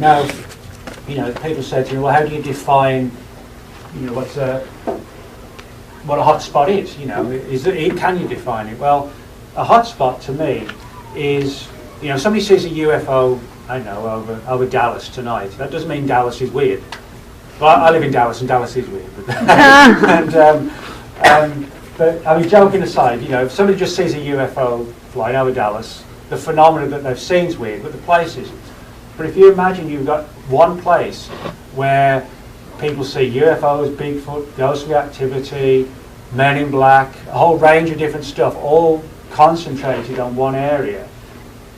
Now, people say to me, well, how do you define, what a hotspot is? Can you define it? Well, a hotspot to me is, somebody sees a UFO, I know, over Dallas tonight. That doesn't mean Dallas is weird. Well, I live in Dallas, and Dallas is weird. But I mean, joking aside, if somebody just sees a UFO flying over Dallas, the phenomenon that they've seen is weird, but the place isn't. But if you imagine you've got one place where people see UFOs, Bigfoot, ghostly activity, men in black, a whole range of different stuff, all concentrated on one area,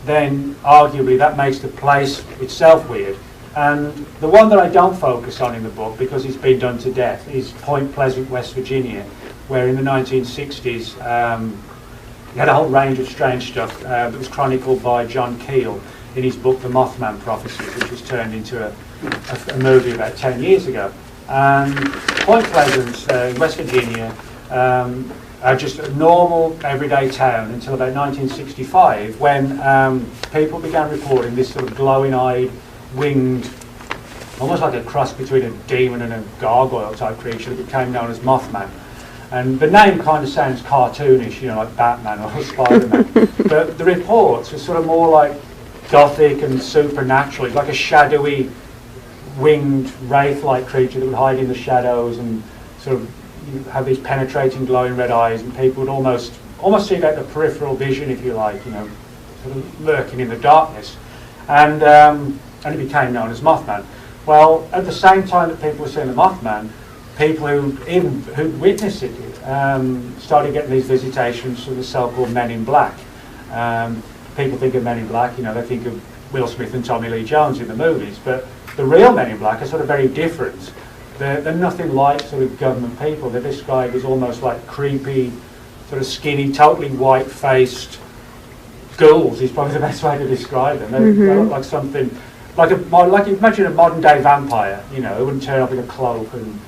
then arguably that makes the place itself weird. And the one that I don't focus on in the book, because it's been done to death, is Point Pleasant, West Virginia, where in the 1960s you had a whole range of strange stuff that was chronicled by John Keel in his book The Mothman Prophecy, which was turned into a movie about 10 years ago. Point Pleasant, West Virginia, just a normal everyday town until about 1965, when people began reporting this sort of glowing-eyed, winged, almost like a cross between a demon and a gargoyle type creature that became known as Mothman. And the name kind of sounds cartoonish, like Batman or Spider-Man. But the reports are sort of more like gothic and supernatural. It's like a shadowy, winged, wraith-like creature that would hide in the shadows and sort of have these penetrating, glowing red eyes, and people would almost see like the peripheral vision, if you like, sort of lurking in the darkness. And it became known as Mothman. Well, at the same time that people were seeing the Mothman, people who witnessed it started getting these visitations from the so-called Men in Black. People think of Men in Black, they think of Will Smith and Tommy Lee Jones in the movies, but the real Men in Black are sort of very different. They're nothing like sort of government people. They're described as almost like creepy, sort of skinny, totally white-faced ghouls is probably the best way to describe them. They look like something, like imagine a modern-day vampire, who wouldn't turn up in a cloak and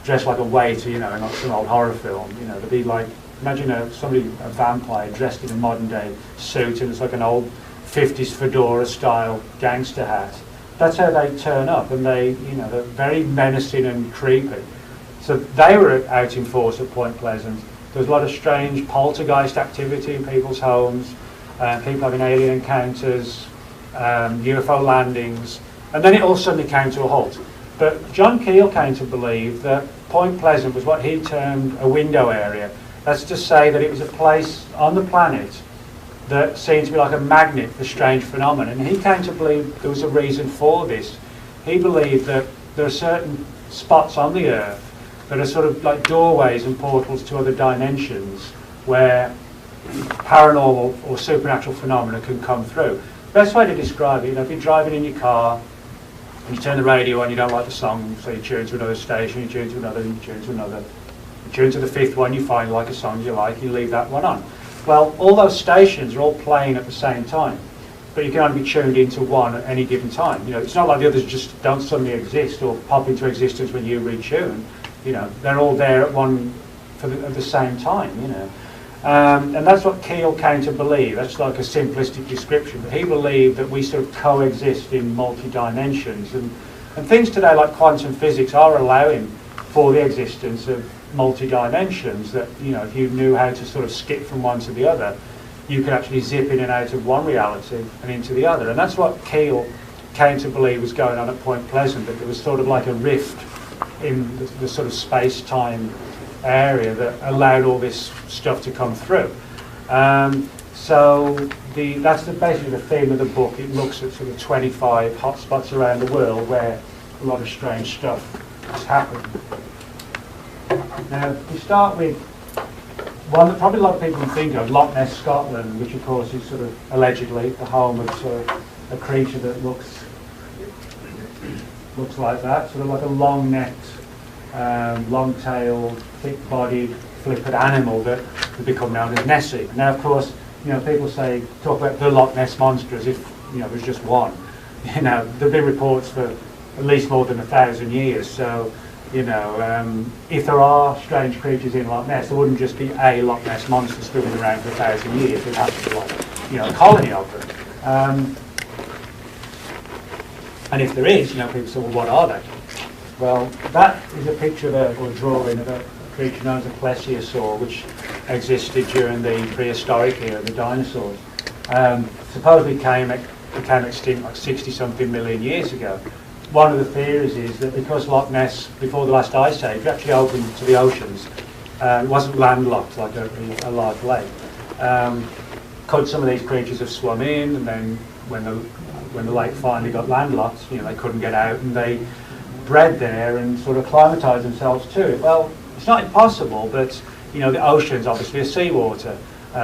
dress like a waiter, in like some old horror film. They'd be like, imagine a vampire dressed in a modern-day suit and it's like an old 50s fedora-style gangster hat. That's how they turn up, and they're very menacing and creepy. So they were out in force at Point Pleasant. There was a lot of strange poltergeist activity in people's homes, people having alien encounters, UFO landings, and then it all suddenly came to a halt. But John Keel came to believe that Point Pleasant was what he termed a window area. That's to say that it was a place on the planet that seemed to be like a magnet for strange phenomena. And he came to believe there was a reason for this. He believed that there are certain spots on the Earth that are sort of like doorways and portals to other dimensions where paranormal or supernatural phenomena can come through. Best way to describe it, if you're driving in your car and you turn the radio on, you don't like the song, so you tune to another station, you tune to another, you tune to another, you tune to the fifth one, you find like a song you like, you leave that one on. Well, all those stations are all playing at the same time, but you can only be tuned into one at any given time. It's not like the others just don't suddenly exist or pop into existence when you retune. They're all there at the same time. And that's what Keel came to believe. That's like a simplistic description, but he believed that we sort of coexist in multi-dimensions, and things today like quantum physics are allowing for the existence of multi-dimensions, that if you knew how to sort of skip from one to the other, you could actually zip in and out of one reality and into the other. And that's what Keel came to believe was going on at Point Pleasant, that there was sort of like a rift in the sort of space-time area that allowed all this stuff to come through. So that's basically the theme of the book. It looks at sort of 25 hotspots around the world where a lot of strange stuff has happened. Now, we start with one that probably a lot of people can think of, Loch Ness, Scotland, which of course is sort of allegedly the home of sort of a creature that looks like that, sort of like a long-necked, long-tailed, thick-bodied, flippant animal that would become known as Nessie. Now, of course, people talk about the Loch Ness Monster as if, there's just one. There've been reports for at least more than 1,000 years, so if there are strange creatures in Loch Ness, there wouldn't just be a Loch Ness Monster swimming around for 1,000 years. It'd have to be like, a colony of them. And if there is, people say, well, what are they? Well, that is a picture or drawing of a creature known as a plesiosaur, which existed during the prehistoric era, the dinosaurs. Supposedly became extinct like 60-something million years ago. One of the theories is that because Loch Ness, before the last ice age, actually opened to the oceans, it wasn't landlocked like a large lake. Could some of these creatures have swum in, and then when the lake finally got landlocked, they couldn't get out, and they bred there and sort of acclimatised themselves to it? Well, it's not impossible, but the ocean's obviously seawater,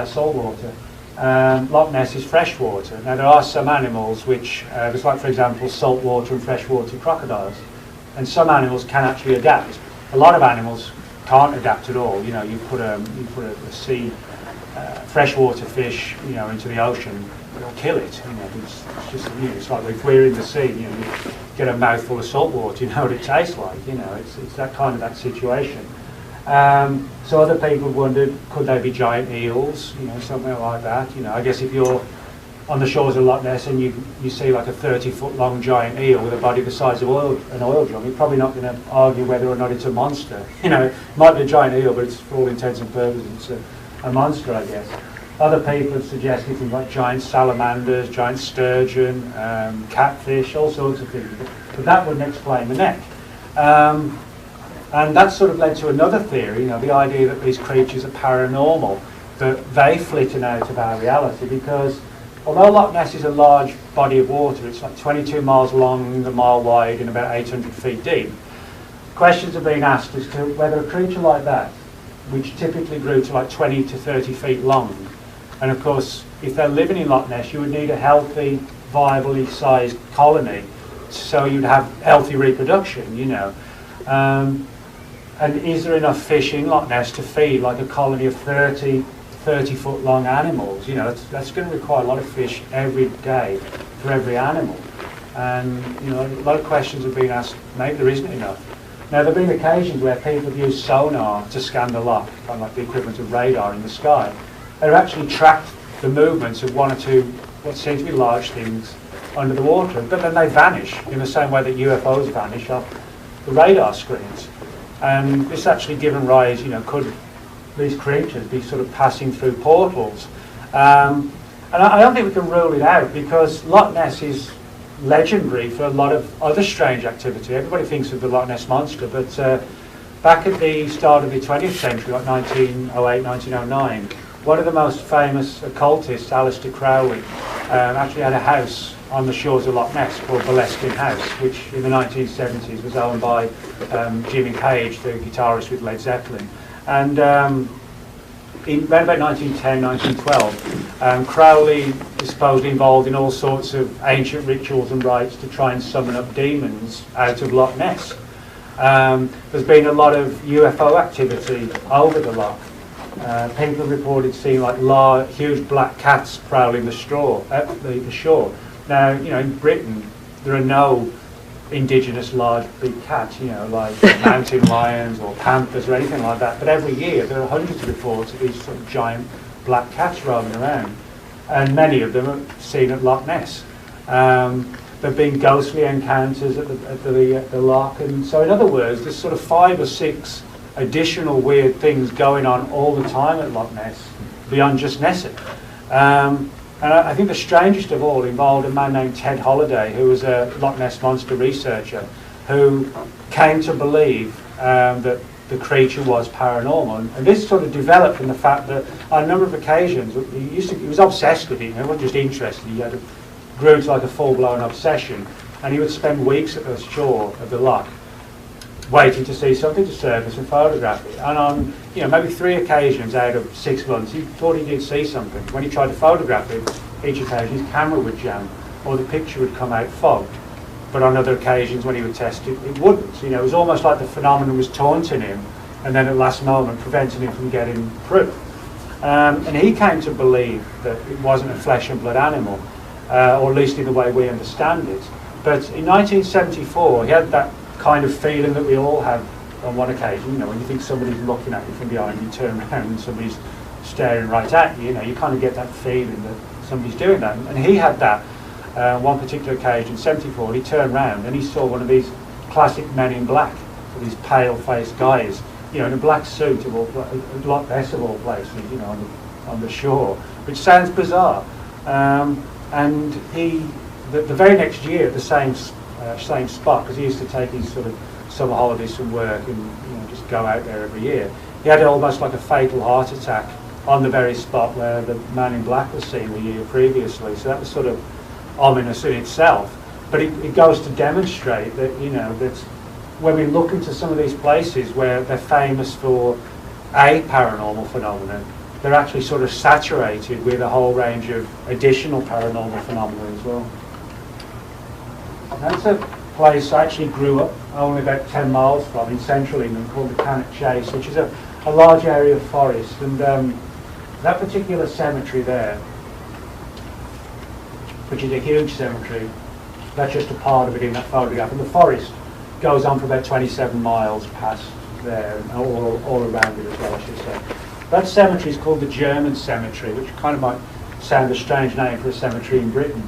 salt water. Loch Ness is freshwater. Now there are some animals which, there's like for example saltwater and freshwater crocodiles, and some animals can actually adapt. A lot of animals can't adapt at all. You put a sea freshwater fish into the ocean, it'll kill it. It's just it's like if we're in the sea, you get a mouthful of salt water, you know what it tastes like. It's that kind of that situation. So other people wondered, could they be giant eels, something like that. I guess if you're on the shores of Loch Ness and you see like a 30-foot long giant eel with a body the size of an oil drum, you're probably not going to argue whether or not it's a monster. It might be a giant eel, but it's for all intents and purposes it's a monster, I guess. Other people have suggested things like giant salamanders, giant sturgeon, catfish, all sorts of things. But that wouldn't explain the neck. And that sort of led to another theory, the idea that these creatures are paranormal, that they flitten out of our reality, because although Loch Ness is a large body of water, it's like 22 miles long, a mile wide, and about 800 feet deep. Questions have been asked as to whether a creature like that, which typically grew to like 20 to 30 feet long, and of course, if they're living in Loch Ness, you would need a healthy, viably sized colony, so you'd have healthy reproduction, and is there enough fish in Loch Ness to feed like a colony of 30-foot long animals? That's going to require a lot of fish every day for every animal. And a lot of questions have been asked, maybe there isn't enough. Now there have been occasions where people have used sonar to scan the loch, kind of like the equivalent of radar in the sky. They've actually tracked the movements of one or two what seem to be large things under the water, but then they vanish in the same way that UFOs vanish off the radar screens. And this actually given rise, could these creatures be sort of passing through portals? And I don't think we can rule it out, because Loch Ness is legendary for a lot of other strange activity. Everybody thinks of the Loch Ness Monster, but back at the start of the 20th century, like 1908, 1909, one of the most famous occultists, Aleister Crowley, actually had a house on the shores of Loch Ness called Boleskine House, which in the 1970s was owned by Jimmy Page, the guitarist with Led Zeppelin. And around about 1910, 1912, Crowley is supposedly involved in all sorts of ancient rituals and rites to try and summon up demons out of Loch Ness. There's been a lot of UFO activity over the loch. People have reported seeing like huge black cats prowling the shore. Now, in Britain, there are no indigenous large big cats, like mountain lions or panthers or anything like that. But every year there are hundreds of reports of these sort of giant black cats roaming around, and many of them are seen at Loch Ness. There have been ghostly encounters at the loch, and so in other words, there's sort of 5 or 6 additional weird things going on all the time at Loch Ness beyond just Nessie. And I think the strangest of all involved a man named Ted Holliday, who was a Loch Ness Monster researcher, who came to believe that the creature was paranormal. And this sort of developed from the fact that on a number of occasions, he was obsessed with it. He wasn't just interested, grew to like a full-blown obsession. And he would spend weeks at the shore of the loch, waiting to see something to surface and photograph it. And on maybe 3 occasions out of 6 months, he thought he did see something. When he tried to photograph it, each occasion his camera would jam, or the picture would come out fogged. But on other occasions when he would test it, it wouldn't. It was almost like the phenomenon was taunting him, and then at the last moment preventing him from getting proof. And he came to believe that it wasn't a flesh and blood animal, or at least in the way we understand it. But in 1974, he had that kind of feeling that we all have on one occasion, when you think somebody's looking at you from behind, you turn around and somebody's staring right at you, you kind of get that feeling that somebody's doing that. And he had that. one particular occasion, 74, he turned round and he saw one of these classic men in black, these pale-faced guys, you know, in a black suit, of all, a lot less of all places, you know, on the shore, which sounds bizarre. And the very next year, the same spot, because he used to take his sort of summer holidays from work and, you know, just go out there every year. He had almost like a fatal heart attack on the very spot where the man in black was seen the year previously. So that was sort of ominous in itself. But it goes to demonstrate that, you know, that when we look into some of these places where they're famous for a paranormal phenomenon, they're actually sort of saturated with a whole range of additional paranormal phenomena as well. That's a place I actually grew up only about 10 miles from in central England called the Cannock Chase, which is a large area of forest. And that particular cemetery there, which is a huge cemetery, that's just a part of it in that photograph. And the forest goes on for about 27 miles past there, and all around it as well, I should say. That cemetery is called the German Cemetery, which kind of might sound a strange name for a cemetery in Britain.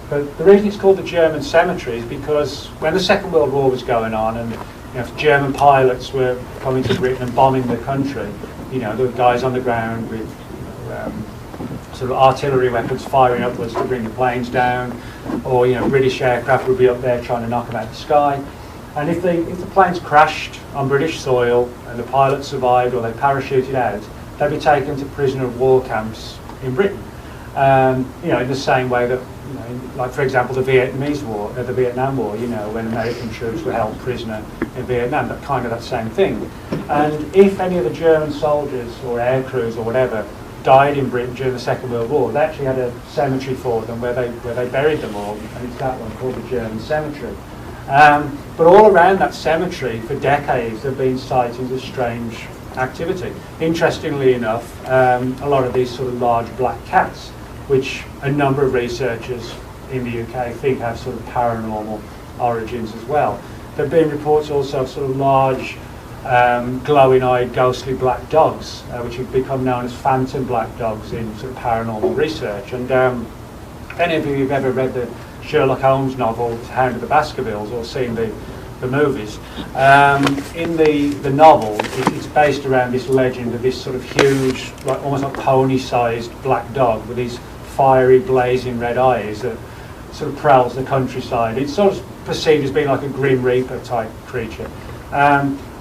But the reason it's called the German Cemetery is because when the Second World War was going on and, you know, if German pilots were coming to Britain and bombing the country, you know, there were guys on the ground with, you know, sort of artillery weapons firing upwards to bring the planes down, or, you know, British aircraft would be up there trying to knock them out of the sky. And if the planes crashed on British soil and the pilots survived or they parachuted out, they'd be taken to prisoner of war camps in Britain. You know, in the same way that, you know, like for example the the Vietnam War, you know, when American troops were held prisoner in Vietnam, that kind of that same thing. And if any of the German soldiers or air crews or whatever died in Britain during the Second World War, they actually had a cemetery for them where they buried them all, and it's that one called the German Cemetery. But all around that cemetery for decades there have been sightings of strange activity. Interestingly enough, a lot of these sort of large black cats, which a number of researchers in the UK think have sort of paranormal origins as well. There have been reports also of sort of large glowing-eyed ghostly black dogs, which have become known as phantom black dogs in sort of paranormal research. And if any of you have ever read the Sherlock Holmes novel Hound of the Baskervilles or seen the movies, in the novel it's based around this legend of this sort of huge, like almost like pony-sized black dog with these fiery blazing red eyes that sort of prowls the countryside. It's sort of perceived as being like a Grim Reaper type creature.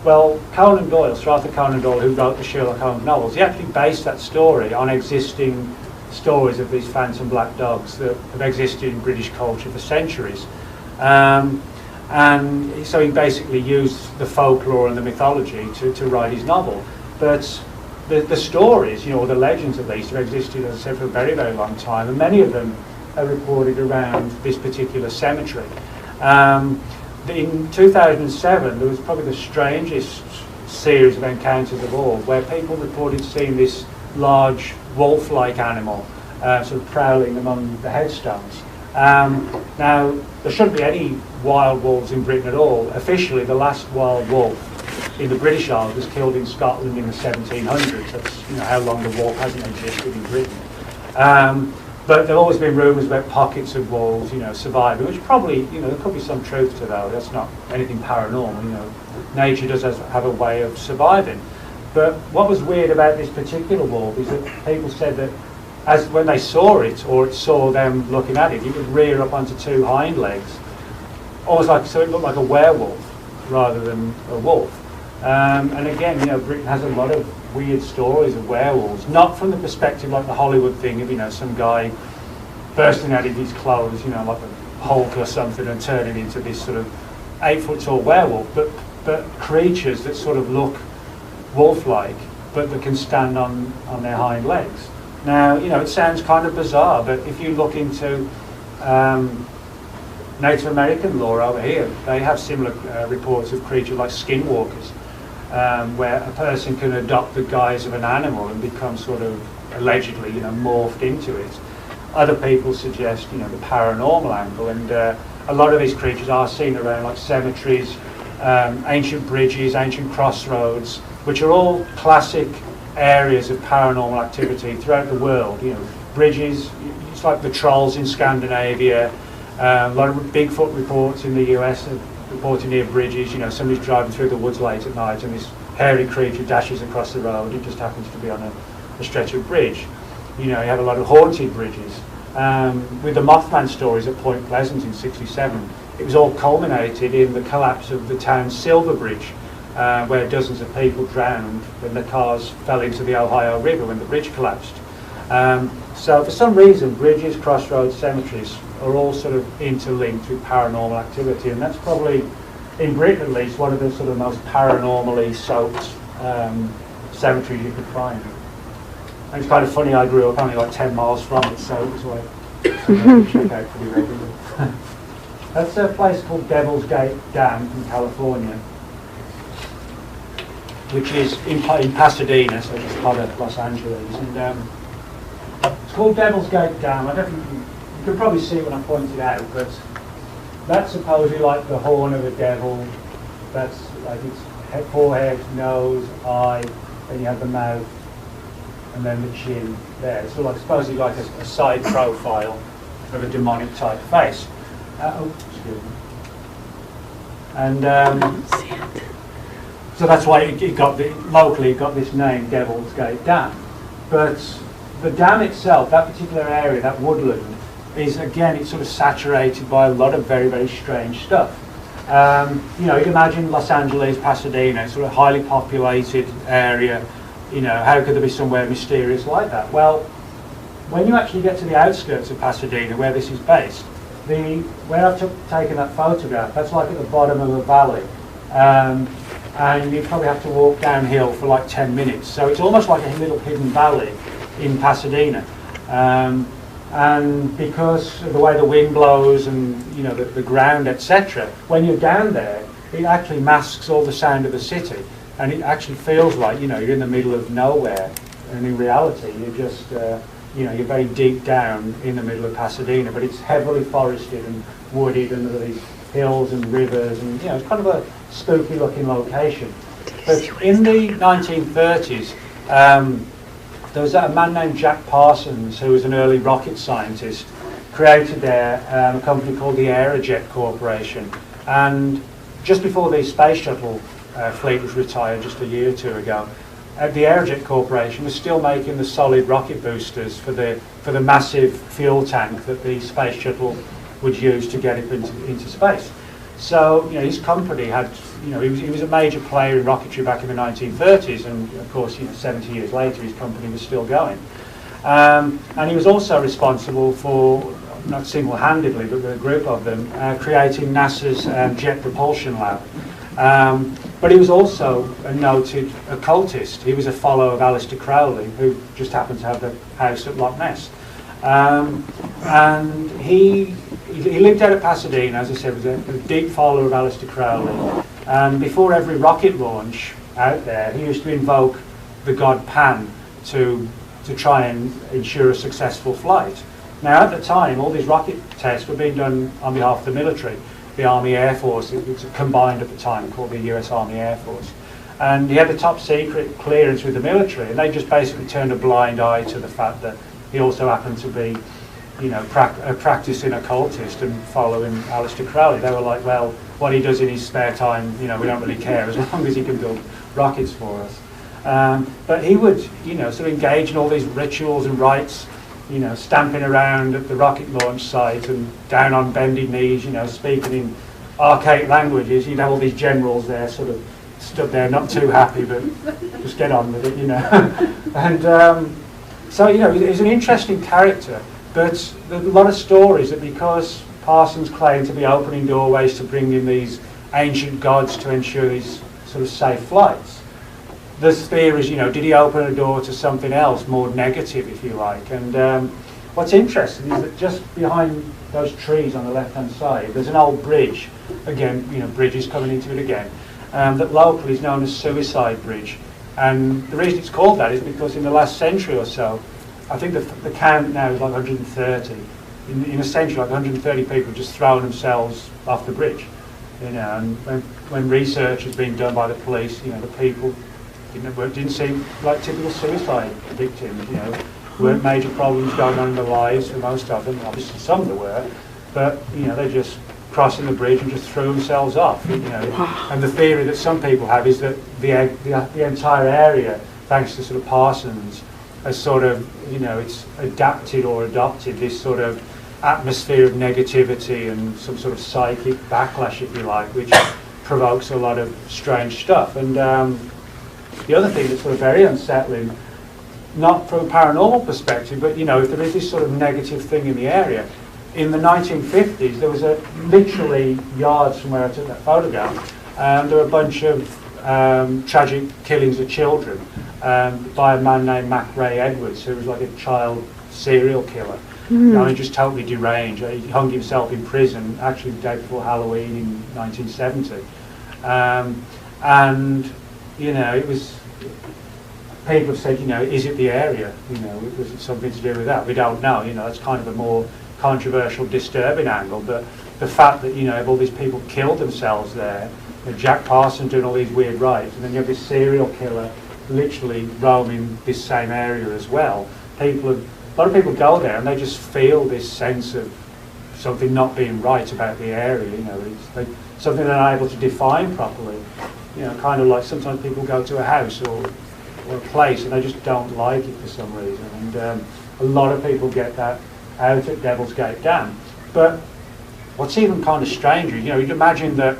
Well, Conan Doyle, Sir Arthur Conan Doyle, who wrote the Sherlock Holmes novels, he actually based that story on existing stories of these phantom black dogs that have existed in British culture for centuries. And so he basically used the folklore and the mythology to write his novel. But the stories, you know, or the legends at least, have existed, as I said, for a very, very long time, and many of them are reported around this particular cemetery. In 2007, there was probably the strangest series of encounters of all, where people reported seeing this large wolf-like animal sort of prowling among the headstones. Now, there shouldn't be any wild wolves in Britain at all. Officially, the last wild wolf in the British Isles was killed in Scotland in the 1700s. That's, you know, how long the wolf hasn't existed in Britain. But there have always been rumours about pockets of wolves, you know, surviving, which probably, you know, there could be some truth to that. That's not anything paranormal, you know. Nature does have a way of surviving. But what was weird about this particular wolf is that people said that as when they saw it, or it saw them looking at it, it would rear up onto two hind legs, almost like, so it looked like a werewolf rather than a wolf. And again, you know, Britain has a lot of weird stories of werewolves, not from the perspective like the Hollywood thing of, you know, some guy bursting out of his clothes, you know, like a Hulk or something, and turning into this sort of 8-foot tall werewolf, but creatures that sort of look wolf-like, but that can stand on their hind legs. Now, you know, it sounds kind of bizarre, but if you look into Native American lore over here, they have similar reports of creatures like skinwalkers, where a person can adopt the guise of an animal and become sort of allegedly, you know, morphed into it. Other people suggest, you know, the paranormal angle, and a lot of these creatures are seen around like cemeteries, ancient bridges, ancient crossroads, which are all classic areas of paranormal activity throughout the world. You know, bridges, it's like the trolls in Scandinavia, A lot of Bigfoot reports in the US are reporting near bridges. You know, somebody's driving through the woods late at night and this hairy creature dashes across the road. It just happens to be on a stretch of bridge. You know, you have a lot of haunted bridges. With the Mothman stories at Point Pleasant in '67, it was all culminated in the collapse of the town's Silver Bridge, where dozens of people drowned when the cars fell into the Ohio River when the bridge collapsed. So for some reason, bridges, crossroads, cemeteries are all sort of interlinked with paranormal activity, and that's probably, in Britain at least, one of the sort of most paranormally soaked cemeteries you could find. And it's kind of funny, I grew up only like 10 miles from it, so it was like something I could check out pretty regularly. That's a place called Devil's Gate Dam in California, which is in Pasadena, so it's part of Los Angeles. And it's called Devil's Gate Dam. I don't think you can probably see it when I point it out, but that's supposedly like the horn of a devil. That's like its forehead, nose, eye, then you have the mouth, and then the chin there. It's sort of like, supposedly like a side profile of a demonic type face. Oh, excuse me. And so that's why it got locally it got this name, Devil's Gate Dam. But the dam itself, that particular area, that woodland, is again, it's sort of saturated by a lot of very, very strange stuff. You know, you imagine Los Angeles, Pasadena, sort of highly populated area. You know, how could there be somewhere mysterious like that? Well, when you actually get to the outskirts of Pasadena, where this is based, where I've taken that photograph, that's like at the bottom of a valley. And you probably have to walk downhill for like 10 minutes. So it's almost like a little hidden valley in Pasadena. And because of the way the wind blows and, you know, the ground, etc., when you're down there, it actually masks all the sound of the city. And it actually feels like, you know, you're in the middle of nowhere. And in reality, you're just, you know, you're very deep down in the middle of Pasadena. But it's heavily forested and wooded, and there are these hills and rivers. And, you know, it's kind of a spooky looking location. But in the 1930s, there was a man named Jack Parsons, who was an early rocket scientist, created there a company called the Aerojet Corporation. And just before the space shuttle fleet was retired just a year or two ago, the Aerojet Corporation was still making the solid rocket boosters for the massive fuel tank that the space shuttle would use to get it into space. So, you know, his company had, you know, he was a major player in rocketry back in the 1930s, and of course, you know, 70 years later, his company was still going. And he was also responsible for, not single-handedly, but with a group of them, creating NASA's Jet Propulsion Lab. But he was also a noted occultist. He was a follower of Aleister Crowley, who just happened to have the house at Loch Ness. And he lived out at Pasadena, as I said, was a deep follower of Aleister Crowley. And before every rocket launch out there, he used to invoke the god Pan to try and ensure a successful flight. Now, at the time, all these rocket tests were being done on behalf of the military. The Army Air Force, it was combined at the time, called the US Army Air Force. And he had the top secret clearance with the military, and they just basically turned a blind eye to the fact that he also happened to be, you know, a practicing occultist and following Aleister Crowley. They were like, well, what he does in his spare time, you know, we don't really care, as long as he can build rockets for us. But he would, you know, sort of engage in all these rituals and rites, you know, stamping around at the rocket launch site and down on bended knees, you know, speaking in archaic languages. You'd have all these generals there sort of stood there, not too happy, but just get on with it, you know. And so, you know, he's an interesting character, but there's a lot of stories that because Parsons claimed to be opening doorways to bring in these ancient gods to ensure these sort of safe flights, there's theories, you know, did he open a door to something else, more negative, if you like? And what's interesting is that just behind those trees on the left-hand side, there's an old bridge. Again, you know, bridges coming into it again. That locally is known as Suicide Bridge. And the reason it's called that is because in the last century or so, I think the count now is like 130. In a century, like 130 people just thrown themselves off the bridge. You know, and when research has been done by the police, you know, the people didn't seem like typical suicide victims, you know. Weren't major problems going on in their lives for most of them. Obviously some there were, but they're just crossing the bridge and just threw themselves off. And the theory that some people have is that the entire area, thanks to sort of Parsons, has sort of it's adapted or adopted this sort of atmosphere of negativity and some sort of psychic backlash, if you like, which provokes a lot of strange stuff. And the other thing that's sort of very unsettling, not from a paranormal perspective, but if there is this sort of negative thing in the area, in the 1950s there was literally yards from where I took that photograph, there were a bunch of tragic killings of children by a man named Mac Ray Edwards, who was like a child serial killer. Just totally deranged. He hung himself in prison actually the day before Halloween in 1970. And it was, people have said, is it the area? Was it something to do with that? We don't know. That's kind of a more controversial, disturbing angle. But the fact that if all these people killed themselves there, Jack Parsons doing all these weird rites, and then you have this serial killer literally roaming this same area as well. A lot of people go there and they just feel this sense of something not being right about the area. It's like something they're not able to define properly. Kind of like sometimes people go to a house or a place and they just don't like it for some reason. And a lot of people get that out at Devil's Gate Dam. But what's even kind of stranger, you'd imagine that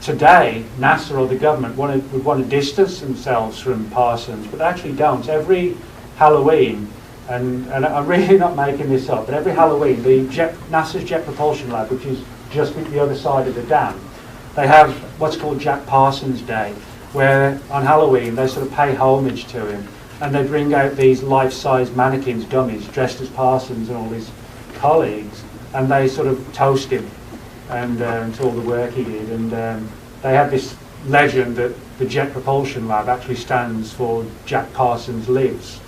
today NASA or the government would want to distance themselves from Parsons, but they actually don't. Every Halloween, and I'm really not making this up, but every Halloween, NASA's Jet Propulsion Lab, which is just at the other side of the dam, they have what's called Jack Parsons Day, where on Halloween they sort of pay homage to him, and they bring out these life-size mannequins, dummies, dressed as Parsons and all his colleagues, and they sort of toast him and to all the work he did. And they have this legend that the Jet Propulsion Lab actually stands for Jack Parsons Lives.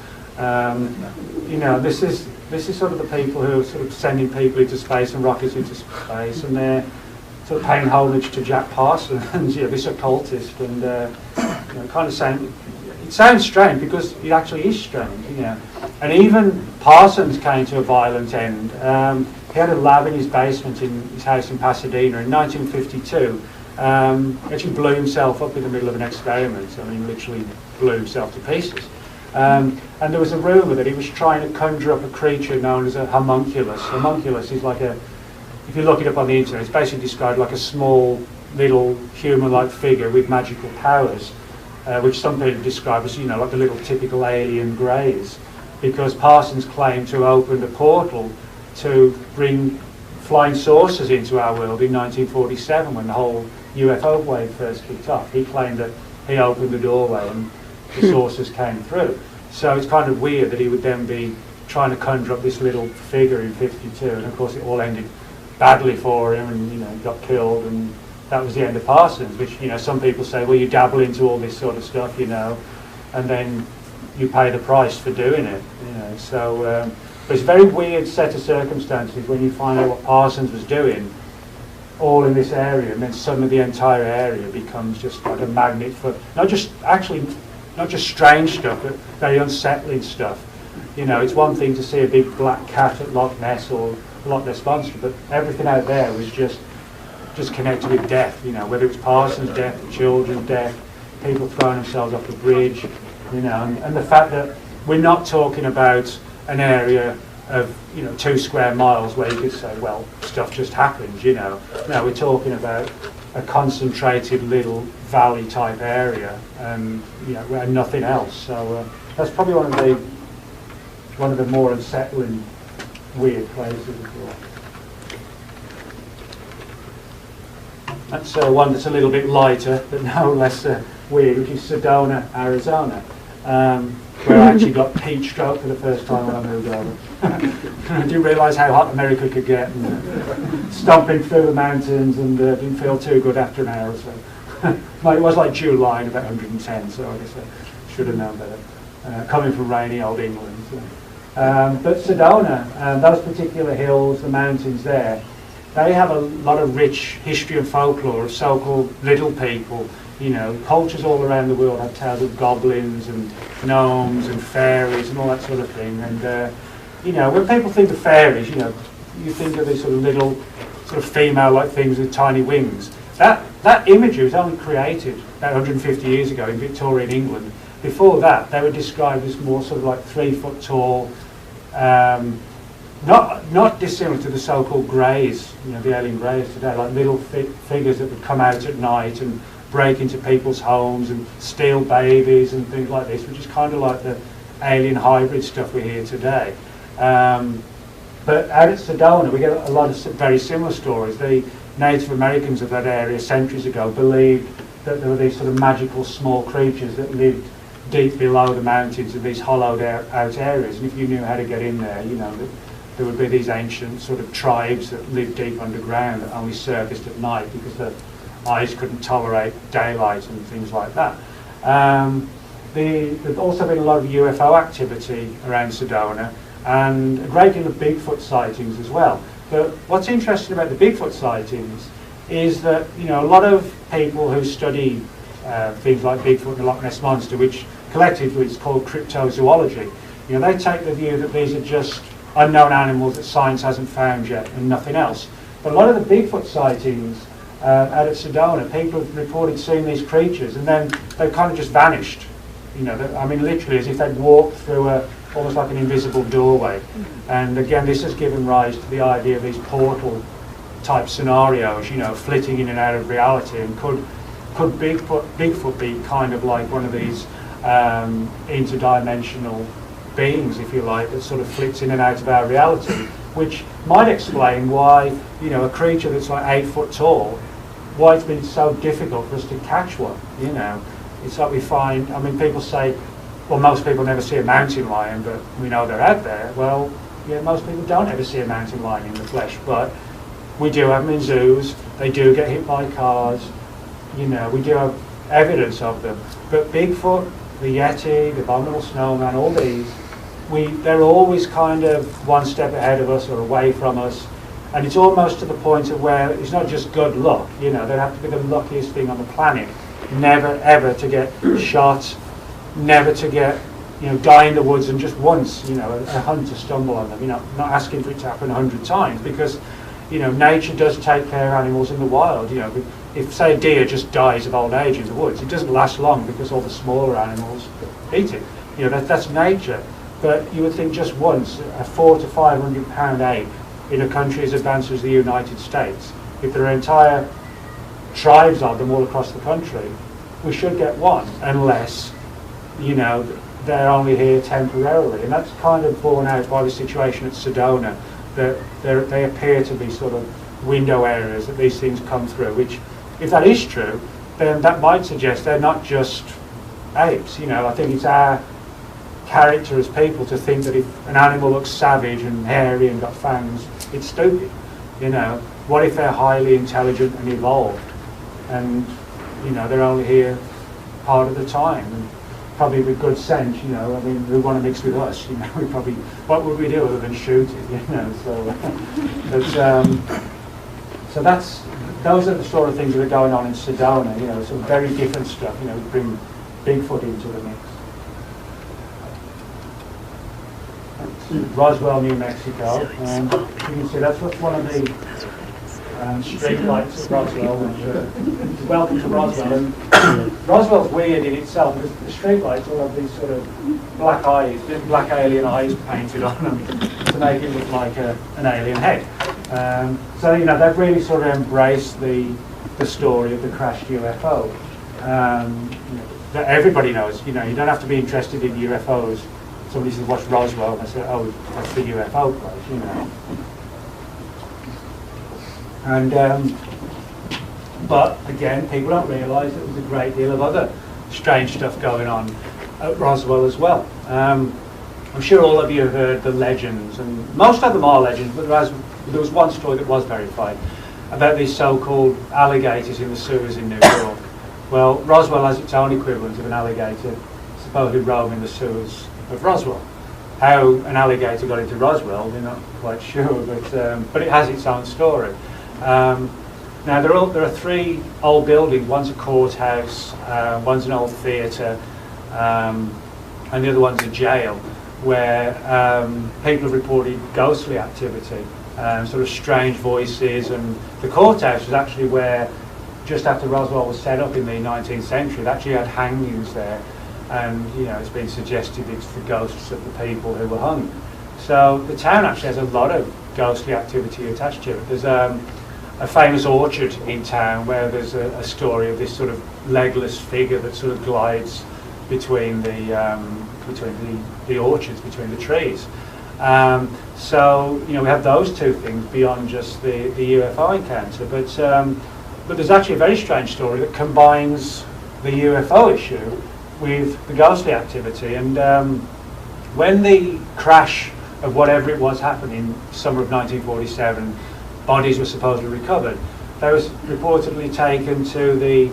This is sort of the people who are sort of sending people into space and rockets into space, and they're sort of paying homage to Jack Parsons, this occultist, and kind of saying, it sounds strange because it actually is strange, And even Parsons came to a violent end. He had a lab in his basement in his house in Pasadena in 1952. He actually blew himself up in the middle of an experiment. Literally blew himself to pieces. And there was a rumour that he was trying to conjure up a creature known as a homunculus. Homunculus is like if you look it up on the internet, it's basically described like a small, little human-like figure with magical powers, which some people describe as, like the little typical alien greys, because Parsons claimed to have opened a portal to bring flying saucers into our world in 1947 when the whole UFO wave first kicked off. He claimed that he opened the doorway and the saucers came through. So it's kind of weird that he would then be trying to conjure up this little figure in 52, and of course it all ended badly for him, and got killed, and that was the end of Parsons, which some people say, well, you dabble into all this sort of stuff, and then you pay the price for doing it, So but it's a very weird set of circumstances when you find out what Parsons was doing all in this area, and then suddenly the entire area becomes just like a magnet for not just strange stuff, but very unsettling stuff. It's one thing to see a big black cat at Loch Ness or Loch Ness Monster, but everything out there was just connected with death, whether it's Parsons' death, children's death, people throwing themselves off the bridge, and the fact that we're not talking about an area of 2 square miles where you could say, well, stuff just happens, No, we're talking about a concentrated little valley type area, and and nothing else. So that's probably one of the more unsettling, weird places as well. That's one that's a little bit lighter, but no less weird, which is Sedona, Arizona, where I actually got heat stroke for the first time when I moved over. I didn't realise how hot America could get, and stomping through the mountains, and didn't feel too good after an hour or so. It was like July and about 110, so I guess I should have known better, coming from rainy old England. So. But Sedona, those particular hills, the mountains there, they have a lot of rich history and folklore of so-called little people. Cultures all around the world have tales of goblins and gnomes and fairies and all that sort of thing. And when people think of fairies, you think of these sort of little, sort of female-like things with tiny wings. That imagery was only created about 150 years ago in Victorian England. Before that, they were described as more sort of like 3 foot tall, not dissimilar to the so-called greys, you know, the alien greys today, like little figures that would come out at night and break into people's homes and steal babies and things like this, which is kind of like the alien hybrid stuff we hear today. But out at Sedona, we get a lot of very similar stories. The Native Americans of that area centuries ago believed that there were these sort of magical small creatures that lived deep below the mountains in these hollowed out areas. And if you knew how to get in there, you know, there would be these ancient sort of tribes that lived deep underground that only surfaced at night because their eyes couldn't tolerate daylight and things like that. There's also been a lot of UFO activity around Sedona and a great deal of Bigfoot sightings as well. But what's interesting about the Bigfoot sightings is that, you know, a lot of people who study things like Bigfoot and the Loch Ness Monster, which collectively is called cryptozoology, you know, they take the view that these are just unknown animals that science hasn't found yet and nothing else. But a lot of the Bigfoot sightings out at Sedona, people have reported seeing these creatures and then they've kind of just vanished. You know, I mean, literally as if they'd walked through almost like an invisible doorway. And again, this has given rise to the idea of these portal type scenarios, you know, flitting in and out of reality. And could Bigfoot be kind of like one of these interdimensional beings, if you like, that sort of flits in and out of our reality, which might explain why, you know, a creature that's like 8 foot tall, why it's been so difficult for us to catch one, you know. It's like we find, I mean, people say, well, most people never see a mountain lion, but we know they're out there. Well, yeah, most people don't ever see a mountain lion in the flesh, but we do have them in zoos. They do get hit by cars. You know, we do have evidence of them. But Bigfoot, the Yeti, the Abominable Snowman, all these, they're always kind of one step ahead of us or away from us. And it's almost to the point of where it's not just good luck, you know, they'd have to be the luckiest thing on the planet. Never ever to get shot, never to get, you know, die in the woods, and just once, you know, a hunter stumble on them, you know, not asking for it to happen 100 times, because, you know, nature does take care of animals in the wild. You know, if say a deer just dies of old age in the woods, it doesn't last long because all the smaller animals eat it. You know, that's nature. But you would think just once, a 400 to 500 pound ape in a country as advanced as the United States, if there are entire tribes of them all across the country, we should get one, unless, you know, they're only here temporarily. And that's kind of borne out by the situation at Sedona, that they appear to be sort of window areas that these things come through, which, if that is true, then that might suggest they're not just apes. You know, I think it's our character as people to think that if an animal looks savage and hairy and got fangs, it's stupid. You know, what if they're highly intelligent and evolved, and, you know, they're only here part of the time, and probably with good sense, you know, I mean, who want to mix with us, you know, we probably, what would we do other than shoot it, you know, so those are the sort of things that are going on in Sedona, you know, some very different stuff, you know, bring Bigfoot into the mix. Roswell, New Mexico, and you can see that's what's one of the street lights at Roswell, which, welcome to Roswell. And Roswell's weird in itself because the street lights all have these sort of black eyes, black alien eyes painted on them to make it look like an alien head. So, you know, they've really sort of embraced the story of the crashed UFO. You know, that everybody knows, you know, you don't have to be interested in UFOs. Somebody says, what's Roswell? And I say, oh, that's the UFO place, you know. And, but again, people don't realise that there's a great deal of other strange stuff going on at Roswell as well. I'm sure all of you have heard the legends, and most of them are legends, but there was one story that was verified about these so-called alligators in the sewers in New York. Well, Roswell has its own equivalent of an alligator supposedly roaming the sewers of Roswell. How an alligator got into Roswell, we're not quite sure, but it has its own story. Now there are three old buildings. One's a courthouse, one's an old theatre, and the other one's a jail, where people have reported ghostly activity. sort of strange voices. And the courthouse was actually where, just after Roswell was set up in the 19th century, it actually had hangings there. And it's been suggested it's the ghosts of the people who were hung. So the town actually has a lot of ghostly activity attached to it. There's a famous orchard in town where there's a story of this sort of legless figure that sort of glides between the orchards, between the trees. So we have those two things beyond just the UFO encounter. But there's actually a very strange story that combines the UFO issue with the ghostly activity. And when the crash of whatever it was happened in summer of 1947, bodies were supposedly recovered. They were reportedly taken to the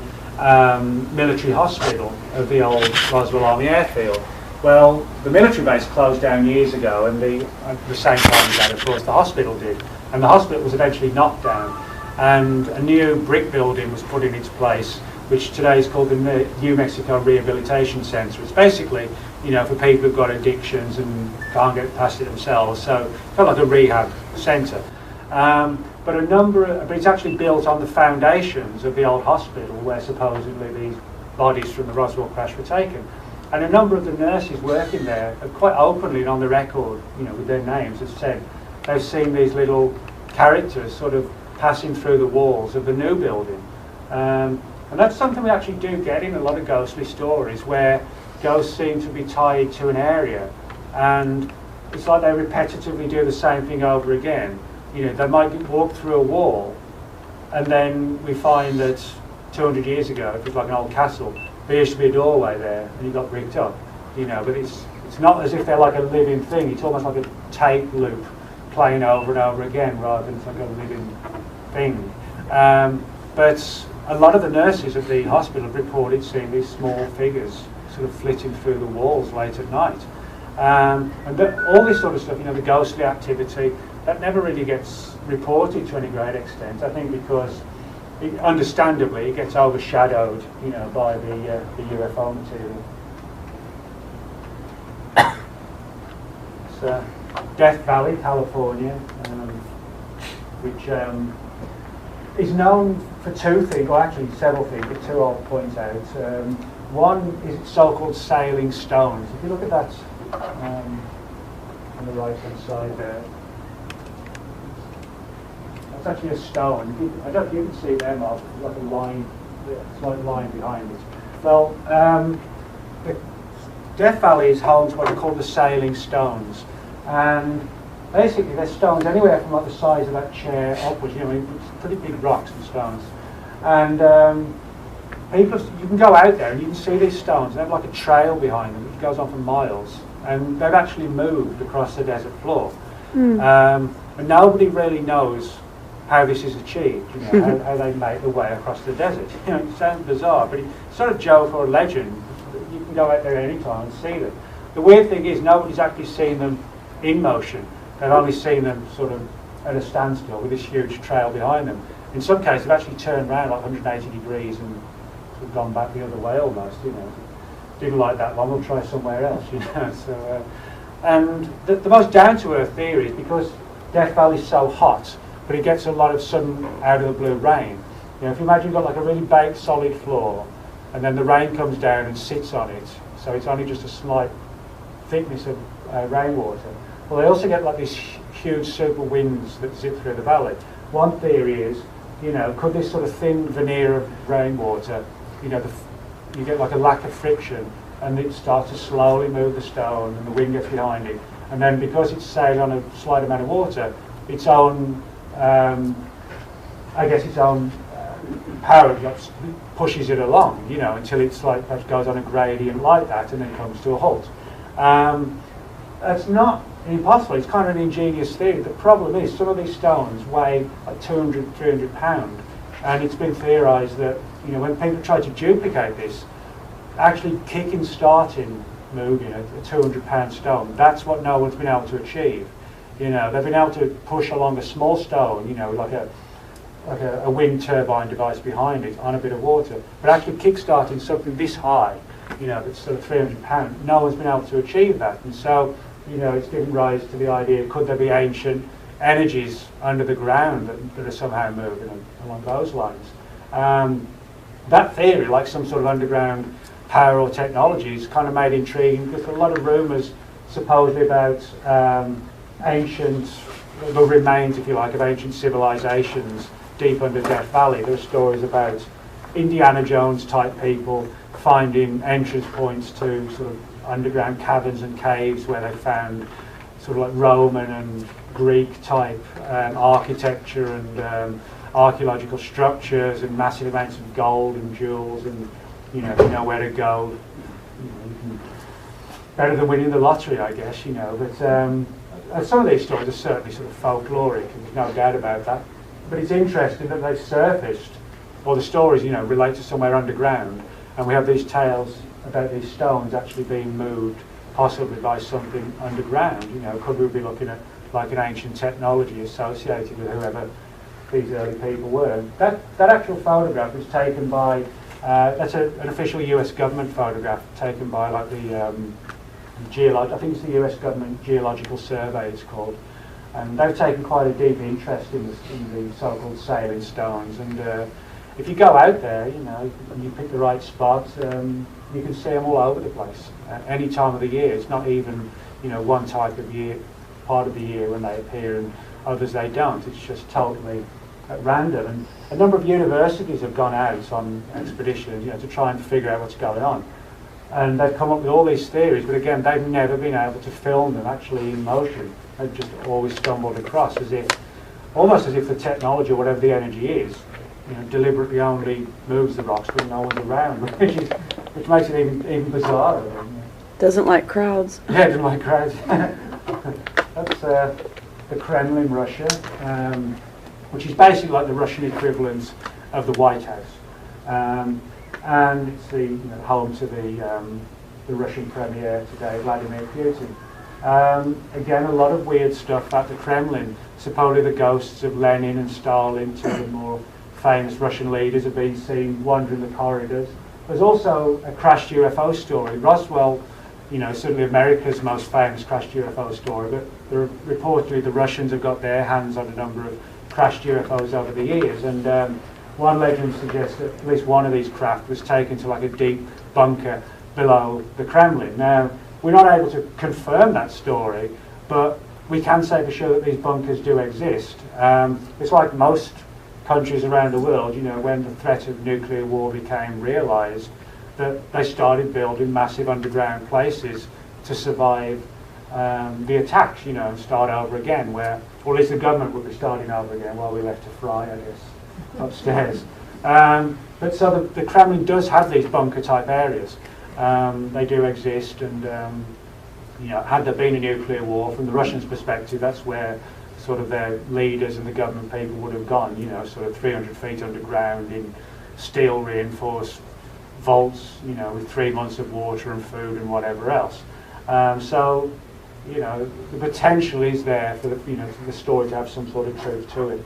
military hospital of the old Roswell Army Airfield. Well, the military base closed down years ago, and at the same time as that, of course, the hospital did. And the hospital was eventually knocked down, and a new brick building was put in its place, which today is called the New Mexico Rehabilitation Center. It's basically, for people who've got addictions and can't get past it themselves. So it's kind of like a rehab center. But it's actually built on the foundations of the old hospital where supposedly these bodies from the Roswell crash were taken. And a number of the nurses working there have quite openly and on the record, with their names, have said they've seen these little characters sort of passing through the walls of the new building. And that's something we actually do get in a lot of ghostly stories, where ghosts seem to be tied to an area, and it's like they repetitively do the same thing over again. They might walk through a wall, and then we find that 200 years ago, it was like an old castle, there used to be a doorway there, and it got bricked up. But it's not as if they're like a living thing. It's almost like a tape loop playing over and over again, rather than like a living thing. But a lot of the nurses at the hospital have reported seeing these small figures sort of flitting through the walls late at night. And all this sort of stuff, the ghostly activity, that never really gets reported to any great extent. I think because, understandably, it gets overshadowed, by the UFO material. It's Death Valley, California, which is known for two things, or actually several things, but two I'll point out. One is so-called sailing stones. If you look at that on the right-hand side there, that's actually a stone. I don't know if you can see it there, Mark. There's like a line, a slight line behind it. Well, the Death Valley is home to what are called the sailing stones, and basically they're stones anywhere from like the size of that chair upwards. It's pretty big rocks and stones, and you can go out there and you can see these stones. They have like a trail behind them which goes on for miles, and they've actually moved across the desert floor. And nobody really knows how this is achieved, how they make the way across the desert. It sounds bizarre, but it's sort of joke or legend. You can go out there anytime and see them. The weird thing is nobody's actually seen them in motion. They've only seen them sort of at a standstill with this huge trail behind them. In some cases, they've actually turned around like 180 degrees and sort of gone back the other way almost. Didn't like that one, we'll try somewhere else. So, and the most down-to-earth theory is because Death Valley is so hot, but it gets a lot of sudden out of the blue rain. If you imagine you've got like a really baked solid floor, and then the rain comes down and sits on it, so it's only just a slight thickness of rainwater. Well, they also get like these huge super winds that zip through the valley. One theory is, could this sort of thin veneer of rainwater, you get like a lack of friction, and it starts to slowly move the stone, and the wind gets behind it, and then because it's sailing on a slight amount of water, its own, its own power pushes it along, until it's like perhaps goes on a gradient like that, and then comes to a halt. That's not impossible. It's kind of an ingenious theory. The problem is some of these stones weigh like 200, 300 pounds, and it's been theorised that when people try to duplicate this, actually kicking, starting, moving a 200-pound stone, that's what no one's been able to achieve. They've been able to push along a small stone, like a wind turbine device behind it on a bit of water, but actually kick-starting something this high, that's sort of 300 pounds, no one's been able to achieve that. And so, it's given rise to the idea, could there be ancient energies under the ground that are somehow moving along those lines. That theory, like some sort of underground power or technology, is kind of made intriguing because a lot of rumours supposedly about the remains, if you like, of ancient civilizations deep under Death Valley. There are stories about Indiana Jones type people finding entrance points to sort of underground caverns and caves where they found sort of like Roman and Greek type architecture and archaeological structures and massive amounts of gold and jewels, and you know where to go. You can, better than winning the lottery, I guess, but some of these stories are certainly sort of folkloric, and there's no doubt about that. But it's interesting that they've surfaced, or the stories, relate to somewhere underground, and we have these tales about these stones actually being moved, possibly by something underground. Could we be looking at like an ancient technology associated with whoever these early people were? That actual photograph was taken by, that's an official US government photograph taken by like the I think it's the US government geological survey it's called, and they've taken quite a deep interest in the so-called sailing stones. And if you go out there, and you pick the right spot, you can see them all over the place any time of the year. It's not even one type of part of the year when they appear and others they don't. It's just totally at random. And a number of universities have gone out on expeditions to try and figure out what's going on. And they've come up with all these theories, but again, they've never been able to film them actually in motion. They've just always stumbled across almost as if the technology or whatever the energy is, deliberately only moves the rocks when no one's around, which makes it even bizarrer. Doesn't like crowds. Yeah, doesn't like crowds. That's the Kremlin, Russia, which is basically like the Russian equivalent of the White House. And it's the home to the Russian Premier today, Vladimir Putin. Again, a lot of weird stuff at the Kremlin. Supposedly the ghosts of Lenin and Stalin, two of the more famous Russian leaders, have been seen wandering the corridors. There's also a crashed UFO story. Roswell, certainly America's most famous crashed UFO story, but reportedly the Russians have got their hands on a number of crashed UFOs over the years. And one legend suggests that at least one of these craft was taken to like a deep bunker below the Kremlin. Now, we're not able to confirm that story, but we can say for sure that these bunkers do exist. It's like most countries around the world, when the threat of nuclear war became realised, that they started building massive underground places to survive the attacks, and start over again, or at least the government would be starting over again while we left to fry, I guess, upstairs. But so the Kremlin does have these bunker type areas. They do exist, and had there been a nuclear war, from the Russians' perspective, that's where sort of their leaders and the government people would have gone, sort of 300 feet underground in steel reinforced vaults, with 3 months of water and food and whatever else. So, the potential is there for for the story to have some sort of truth to it.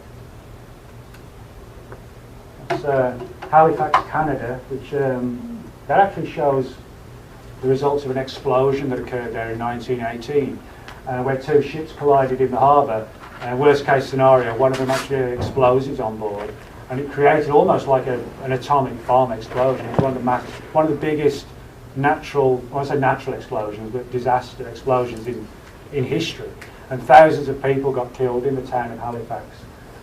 That's Halifax, Canada, which that actually shows the results of an explosion that occurred there in 1918, where two ships collided in the harbour. Worst case scenario, one of them actually had explosives on board, and it created almost like an atomic bomb explosion. It was one of the biggest natural, I won't say natural explosions, but disaster explosions in history. And thousands of people got killed in the town of Halifax.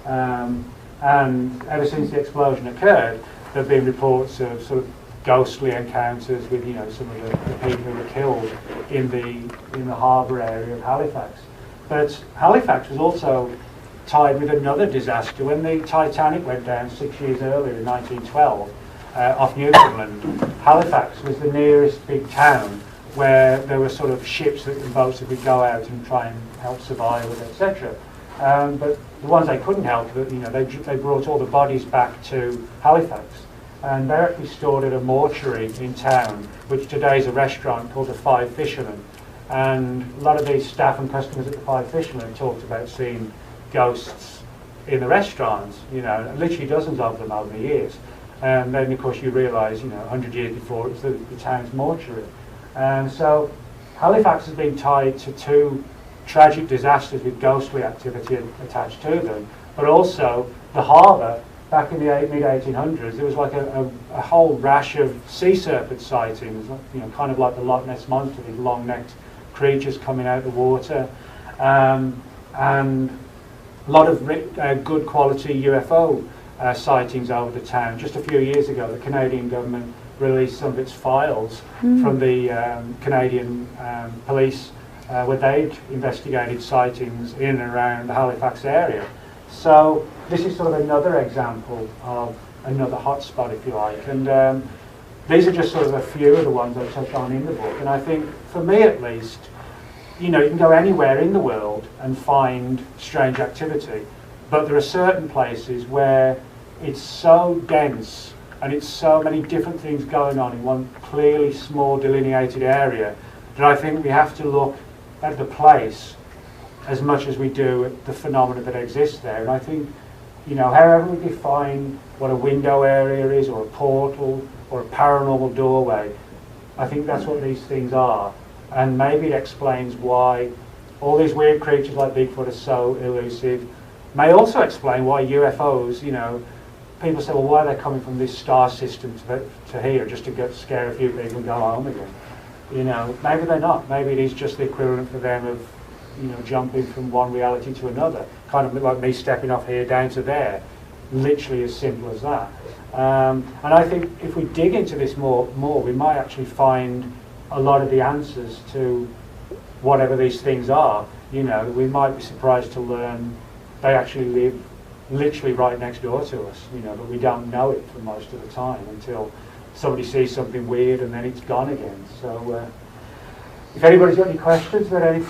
And ever since the explosion occurred, there have been reports of sort of ghostly encounters with some of the people who were killed in the harbour area of Halifax. But Halifax was also tied with another disaster. When the Titanic went down 6 years earlier in 1912 off Newfoundland, Halifax was the nearest big town where there were sort of ships and boats that would go out and try and help survivors, etc. But the ones they couldn't help, they brought all the bodies back to Halifax, and they're actually stored at a mortuary in town, which today is a restaurant called the Five Fishermen. And a lot of these staff and customers at the Five Fishermen have talked about seeing ghosts in the restaurants, literally dozens of them over the years. And then, of course, you realise, 100 years before, it was the town's mortuary. And so Halifax has been tied to two tragic disasters with ghostly activity attached to them, but also the harbour. Back in the mid-1800s, there was like a whole rash of sea serpent sightings, kind of like the Loch Ness Monster, these long-necked creatures coming out of the water, and a lot of good quality UFO sightings over the town. Just a few years ago, the Canadian government released some of its files from the Canadian police, where they'd investigated sightings in and around the Halifax area. So this is sort of another example of another hotspot, if you like. And these are just sort of a few of the ones I touch on in the book. And I think, for me at least, you can go anywhere in the world and find strange activity. But there are certain places where it's so dense and it's so many different things going on in one clearly small delineated area that I think we have to look at the place as much as we do at the phenomena that exists there. And I think, however we define what a window area is, or a portal, or a paranormal doorway, I think that's what these things are. And maybe it explains why all these weird creatures like Bigfoot are so elusive. May also explain why UFOs, people say, well, why are they coming from this star system to here, just to scare a few people and go home again? Maybe they're not. Maybe it is just the equivalent for them of jumping from one reality to another, kind of like me stepping off here down to there, literally as simple as that. And I think if we dig into this more, we might actually find a lot of the answers to whatever these things are. We might be surprised to learn they actually live literally right next door to us, but we don't know it for most of the time until somebody sees something weird and then it's gone again. So if anybody's got any questions about anything,